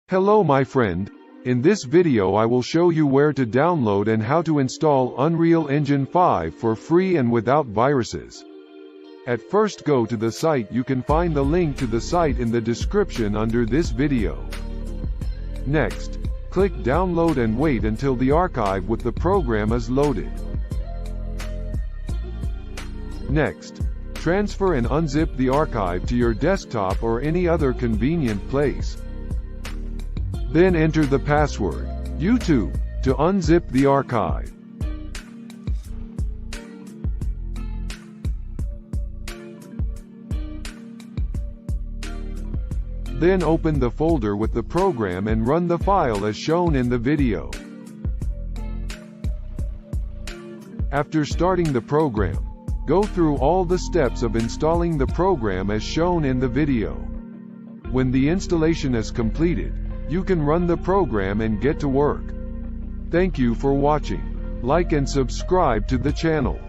Hello my friend, in this video I will show you where to download and how to install Unreal Engine 5 for free and without viruses. At first go to the site. You can find the link to the site in the description under this video. Next, click download and wait until the archive with the program is loaded. Next, transfer and unzip the archive to your desktop or any other convenient place. Then enter the password, YouTube, to unzip the archive. Then open the folder with the program and run the file as shown in the video. After starting the program, go through all the steps of installing the program as shown in the video. When the installation is completed, you can run the program and get to work. Thank you for watching. Like and subscribe to the channel.